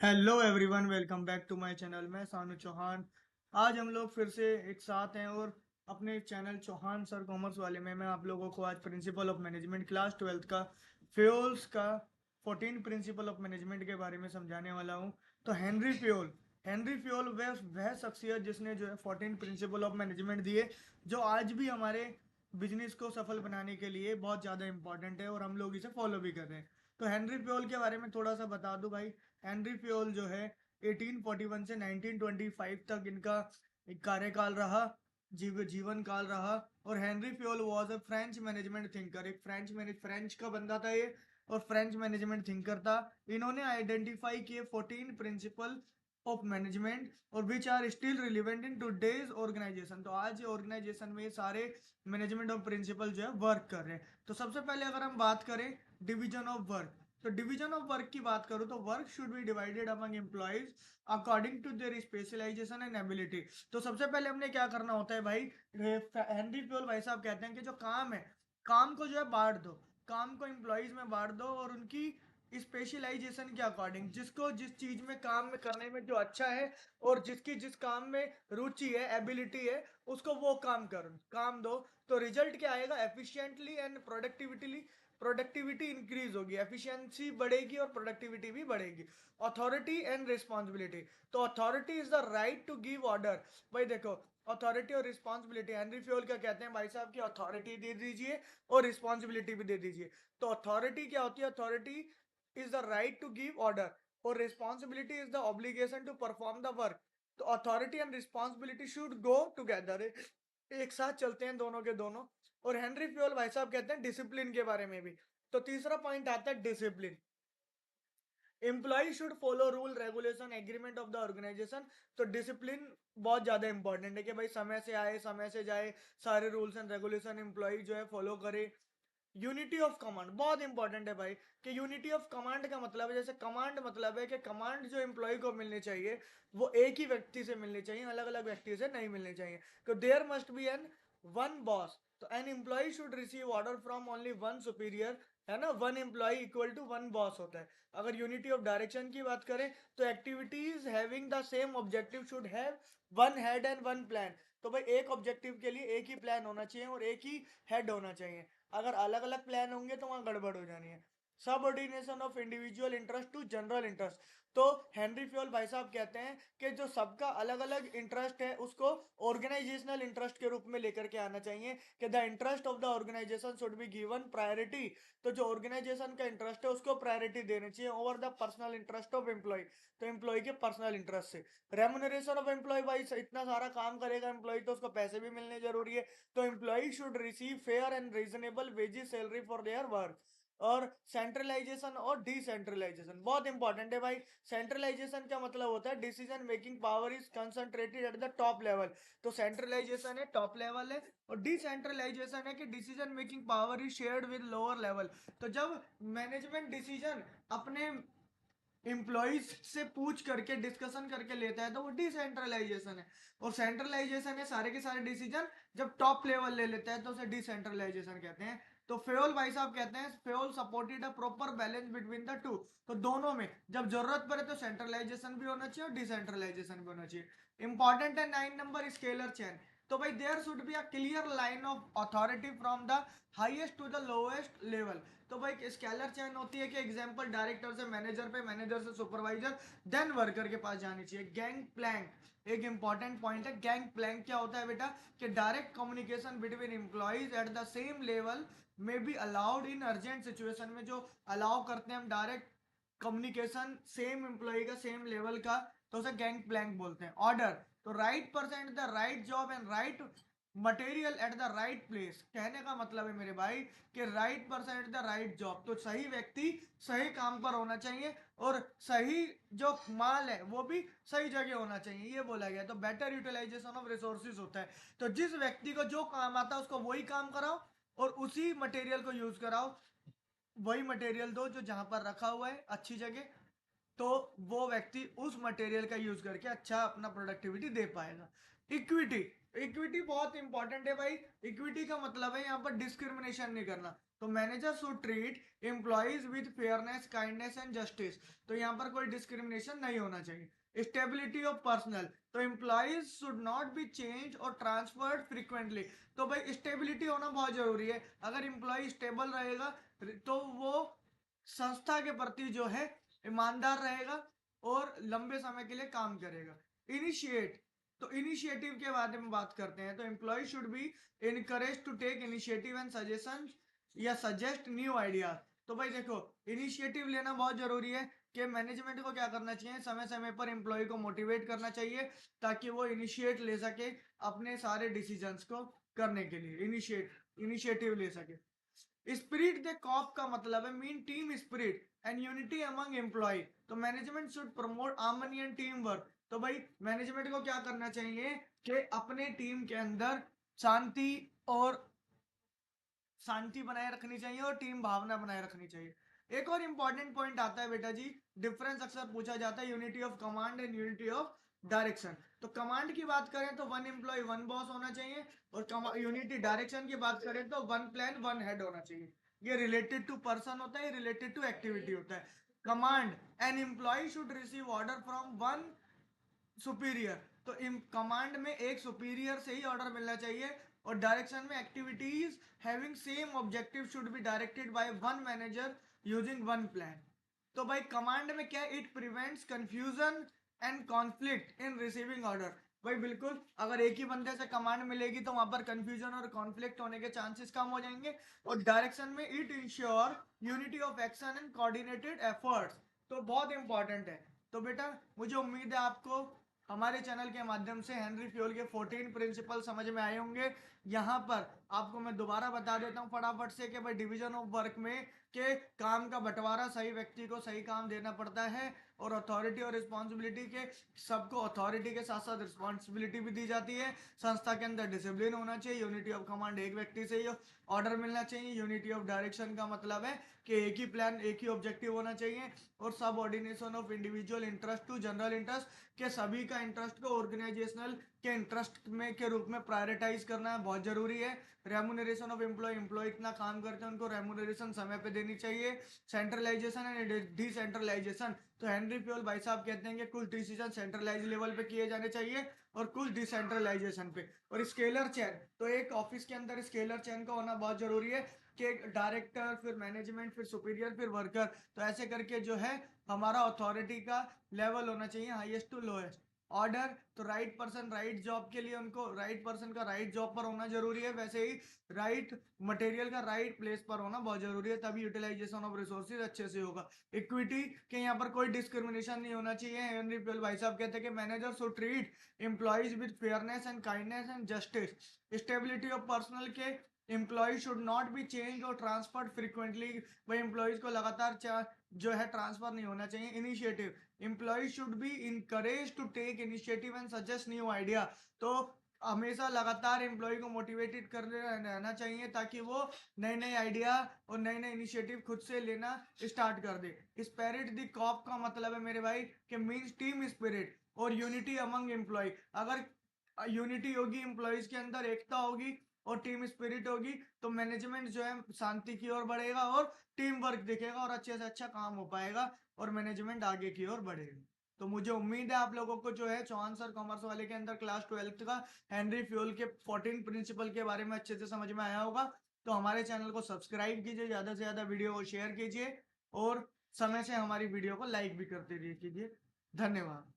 Hello everyone, welcome back to my channel. मैं सानू चौहान। आज हम लोग फिर से एक साथ हैं और अपने चैनल चौहान सर कॉमर्स वाले में मैं आप लोगों को आज principal of management class 12th का फ्योल्स का 14 प्रिंसिपल ऑफ मैनेजमेंट के बारे में समझाने वाला हूं। तो हेनरी फ्योल वह शख्सियत जिसने जो है 14 प्रिंसिपल ऑफ मैनेजमेंट दिए, जो आज भी हमारे बिजनेस को सफल बनाने के लिए बहुत ज़्यादा इंपॉर्टेंट है और हम लोग इसे फॉलो भी कर रहे हैं। तो हेनरी फ्योल के बारे में थोड़ा सा बता दूं भाई। हेनरी फ्योल जो है 1841 से 1925 तक इनका एक कार्यकाल रहा, जीवन काल रहा। और Henry Fayol was a French management thinker, एक फ्रेंच का बंदा था ये, और फ्रेंच मैनेजमेंट थिंकर था। इन्होंने आइडेंटिफाई किए 14 प्रिंसिपल ऑफ मैनेजमेंट और which are still relevant in today's organization. तो आज ऑर्गेनाइजेशन में ये सारे मैनेजमेंट ऑफ प्रिंसिपल जो है वर्क कर रहे हैं। तो सबसे पहले अगर हम बात करें डिवीजन ऑफ वर्क, तो डिवीजन ऑफ वर्क की बात करूं तो work should be divided among employees according to their specialization and ability. तो सबसे पहले हमने क्या करना होता है भाई, हेनरी फ्योल भाई साहब कहते हैं कि जो काम है, काम को जो है बांट दो, काम को एम्प्लॉइज में बांट दो और उनकी स्पेशलाइजेशन के अकॉर्डिंग, जिसको जिस चीज में काम में करने में जो अच्छा है और जिसकी जिस काम में रुचि है, एबिलिटी है, उसको वो काम दो। तो रिजल्ट क्या आएगा, एफिशिएंटली एंड प्रोडक्टिविटी इंक्रीज होगी, एफिशिएंसी बढ़ेगी और प्रोडक्टिविटी भी बढ़ेगी। अथॉरिटी एंड रिस्पॉन्सिबिलिटी, तो authority is the right to give order. भाई देखो, अथॉरिटी और रिस्पॉन्सिबिलिटी, हेनरी फ्योल क्या कहते हैं भाई साहब की, अथॉरिटी दे दीजिए और रिस्पॉन्सिबिलिटी भी दे दीजिए। तो अथॉरिटी क्या होती है, authority is the right to give order और responsibility is the obligation to perform the work. तो authority and responsibility should go together, एक साथ चलते हैं दोनों के दोनों। और हेनरी फ्योल भाई साहब कहते हैं डिसिप्लिन के बारे में भी। तो तीसरा पॉइंट आता है discipline. Employ should follow rule regulation agreement of the organization. तो डिसिप्लिन बहुत ज्यादा इंपॉर्टेंट है कि भाई समय से आए समय से जाए, सारे रूल्स एंड रेगुलेशन एम्प्लॉय जो है फॉलो करे। यूनिटी ऑफ कमांड बहुत इंपॉर्टेंट है भाई, कि यूनिटी ऑफ कमांड का मतलब है, जैसे कमांड मतलब है कि कमांड जो एम्प्लॉय को मिलनी चाहिए वो एक ही व्यक्ति से मिलनी चाहिए, अलग अलग व्यक्ति से नहीं मिलनी चाहिए। तो there must be an one boss. तो an employ should receive order from only one superior, है ना, one employee equal to one boss होता है। अगर यूनिटी ऑफ डायरेक्शन की बात करें तो activities having the same objective should have one head and one plan. तो भाई एक ऑब्जेक्टिव के लिए एक ही प्लान होना चाहिए और एक ही हेड होना चाहिए। अगर अलग अलग प्लान होंगे तो वहां गड़बड़ हो जानी है। Subordination of individual interest to general interest. तो हेनरी फ्योल भाई साहब कहते हैं कि जो सबका अलग अलग इंटरेस्ट है उसको ऑर्गेनाइजेशनल इंटरेस्ट के रूप में लेकर के आना चाहिए, कि the interest of the organization should be given priority. तो जो ऑर्गेनाइजेशन का इंटरेस्ट है उसको प्रायोरिटी देनी चाहिए over the personal interest of employ. तो एम्प्लॉय के पर्सनल इंटरेस्ट से रेमुनरेशन ऑफ एम्प्लॉय, भाई इतना सारा काम करेगा एम्प्लॉय तो उसको पैसे भी मिलने जरूरी है। तो employ should receive fair and reasonable wages salary for their work. और सेंट्रलाइजेशन और डिसेंट्रलाइजेशन बहुत इंपॉर्टेंट है भाई। सेंट्रलाइजेशन का मतलब होता है decision making power is concentrated at the top level. तो सेंट्रलाइजेशन है टॉप लेवल है, और डिसेंट्रलाइजेशन है कि decision making power is shared with lower level. तो जब मैनेजमेंट डिसीजन अपने एम्प्लॉइज से पूछ करके डिस्कशन करके लेता है तो वो डिसेंट्रलाइजेशन है। और सेंट्रलाइजेशन है सारे के सारे डिसीजन जब टॉप लेवल ले लेता है तो उसे डिसेंट्रलाइजेशन कहते हैं। तो फेयोल भाई साहब कहते हैं Fayol supported a proper balance between the two. तो दोनों में जब जरूरत पड़े तो सेंट्रलाइजेशन भी होना चाहिए और डिसेंट्रलाइजेशन भी होना चाहिए। इंपॉर्टेंट है 9 नंबर स्केलर चेन। तो भाई there should be a clear line of authority from the highest to the lowest level. तो भाई स्केलर चेन होती है कि एग्जांपल डायरेक्टर से मैनेजर पे, मैनेजर से सुपरवाइजर, देन वर्कर के पास जानी चाहिए। गैंग प्लैंक एक इंपॉर्टेंट पॉइंट है। गैंग प्लैंक क्या होता है बेटा, कि direct communication between employees at the same level में be allowed in urgent situation में, जो अलाउ करते हैं हम डायरेक्ट कम्युनिकेशन सेम एम्प्लॉय का, सेम लेवल का, तो उसे गैंग प्लैंक बोलते हैं। ऑर्डर, तो right person at the right job and right material at the right place. कहने का मतलब है मेरे भाई कि right person at the right job, तो सही व्यक्ति सही काम पर होना चाहिए और सही जो माल है वो भी सही जगह होना चाहिए, ये बोला गया। तो बेटर यूटिलाइजेशन ऑफ रिसोर्सेज होता है। तो जिस व्यक्ति को जो काम आता है उसको वही काम कराओ और उसी मटेरियल को यूज कराओ, वही मटेरियल दो जो जहां पर रखा हुआ है अच्छी जगह, तो वो व्यक्ति उस मटेरियल का यूज करके अच्छा अपना प्रोडक्टिविटी दे पाएगा। इक्विटी, इक्विटी बहुत इंपॉर्टेंट है भाई। इक्विटी का मतलब है यहाँ पर डिस्क्रिमिनेशन नहीं करना। तो manager should treat employees with fairness, kindness and justice. तो यहाँ पर कोई डिस्क्रिमिनेशन नहीं होना चाहिए। स्टेबिलिटी ऑफ पर्सनल, तो employees should not be change और ट्रांसफर्ड फ्रिक्वेंटली। तो भाई स्टेबिलिटी होना बहुत जरूरी है। अगर एम्प्लॉय स्टेबल रहेगा तो वो संस्था के प्रति जो है ईमानदार रहेगा और लंबे समय के लिए काम करेगा। इनिशिएट, तो इनिशिएटिव के बारे में बात करते हैं। तो employ should be encourage to take initiative and suggestion या सजेस्ट न्यू आइडिया। तो भाई देखो, इनिशिएटिव लेना बहुत जरूरी है कि मैनेजमेंट को क्या करना चाहिए, समय समय पर एम्प्लॉय को मोटिवेट करना चाहिए ताकि वो इनिशिएट ले सके अपने सारे डिसीजंस को करने के लिए, इनिशिएटिव ले सके। स्पिरिट द कॉप का मतलब है mean team spirit and unity among employee. तो management should promote harmony and team work. तो भाई मैनेजमेंट को क्या करना चाहिए कि अपने टीम के अंदर शांति और शांति बनाए रखनी चाहिए और टीम भावना बनाए रखनी चाहिए। एक और इंपॉर्टेंट पॉइंट आता है बेटा जी, डिफरेंस अक्सर पूछा जाता है unity of command and unity of direction. तो कमांड की बात करें तो वन एम्प्लॉय वन बॉस होना चाहिए, और यूनिटी डायरेक्शन की बात करें तो वन प्लान वन हेड होना चाहिए। ये रिलेटेड टू पर्सन होता है, रिलेटेड टू एक्टिविटी होता है। Command, an employ should receive order from one superior. तो कमांड में एक सुपीरियर से ही ऑर्डर मिलना चाहिए। और डायरेक्शन में activities having same objective should be directed by one manager using one plan. तो भाई कमांड में क्या, it prevents confusion and conflict in receiving order. भाई बिल्कुल, अगर एक ही बंदे से कमांड मिलेगी तो वहां पर कंफ्यूजन और कॉन्फ्लिक्ट होने के चांसेस कम हो जाएंगे। और डायरेक्शन में it ensure unity of action and coordinated efforts. तो बहुत इंपॉर्टेंट है। तो बेटा मुझे उम्मीद है आपको हमारे चैनल के माध्यम से हेनरी फ्योल के 14 प्रिंसिपल समझ में आए होंगे। यहाँ पर आपको मैं दोबारा बता देता हूँ फटाफट से कि भाई डिवीजन ऑफ वर्क में के काम का बंटवारा, सही व्यक्ति को सही काम देना पड़ता है। और अथॉरिटी और रिस्पॉन्सिबिलिटी के, सबको अथॉरिटी के साथ साथ रिस्पॉन्सिबिलिटी भी दी जाती है। संस्था के अंदर डिसिप्लिन होना चाहिए। यूनिटी ऑफ कमांड, एक व्यक्ति से ही ऑर्डर मिलना चाहिए। यूनिटी ऑफ डायरेक्शन का मतलब है कि एक ही प्लान, एक ही ऑब्जेक्टिव होना चाहिए। और subordination of individual interest to general interest, के सभी का इंटरेस्ट को ऑर्गेनाइजेशनल के इंटरेस्ट में के रूप में प्रायोरिटाइज करना बहुत जरूरी है। रेमुनरेशन ऑफ एम्प्लॉय, एम्प्लॉय इतना काम करते हैं उनको रेमुनरेशन समय पे देनी चाहिए। सेंट्रलाइजेशन एंड डिसेंट्रलाइजेशन, तो हेनरी फ्योल भाई साहब कहते हैं कि कुछ डिसीजन सेंट्रलाइज लेवल पे किए जाने चाहिए और कुछ डिसेंट्रलाइजेशन पे। और स्केलर चेन, तो एक ऑफिस के अंदर स्केलर चेन का होना बहुत जरूरी है कि डायरेक्टर, फिर मैनेजमेंट, फिर सुपीरियर, फिर वर्कर। तो ऐसे करके जो है हमारा अथॉरिटी का लेवल होना चाहिए हाईएस्ट टू लोएस्ट। ऑर्डर, तो राइट पर्सन राइट जॉब के लिए, उनको राइट पर्सन का राइट जॉब पर होना जरूरी है। वैसे ही राइट मटेरियल का राइट प्लेस पर होना बहुत जरूरी है, तभी यूटिलाइजेशन ऑफ रिसोर्सेज अच्छे से होगा। इक्विटी के यहाँ पर कोई डिस्क्रिमिनेशन नहीं होना चाहिए। हेनरी फ्योल भाई साहब कहते हैं कि manager should treat employees with fairness and kindness and justice. Stability of personal के, employee should not be change और ट्रांसफर्ड फ्रिक्वेंटली। वही एम्प्लॉयज को लगातार जो है ट्रांसफर नहीं होना चाहिए। Initiative, employees should be encourage to take initiative and suggest new idea. तो हमेशा लगातार एम्प्लॉय को मोटिवेटेड करने रहना चाहिए ताकि वो नए नए आइडिया और नए नए इनिशिएटिव खुद से लेना स्टार्ट कर दे। स्पिरिट द कॉप का मतलब है मेरे भाई कि मींस टीम स्पिरिट और यूनिटी अमंग एम्प्लॉय। अगर यूनिटी होगी, एम्प्लॉयज के अंदर एकता होगी और टीम स्पिरिट होगी, तो मैनेजमेंट जो है शांति की ओर बढ़ेगा और टीम वर्क दिखेगा और अच्छे से अच्छा काम हो पाएगा और मैनेजमेंट आगे की ओर बढ़ेगा। तो मुझे उम्मीद है आप लोगों को जो है चौहान सर कॉमर्स वाले के अंदर क्लास 12th का हेनरी फ्योल के 14 प्रिंसिपल के बारे में अच्छे से समझ में आया होगा। तो हमारे चैनल को सब्सक्राइब कीजिए, ज्यादा से ज्यादा वीडियो को शेयर कीजिए और समय से हमारी वीडियो को लाइक भी करते रहिए कीजिए। धन्यवाद।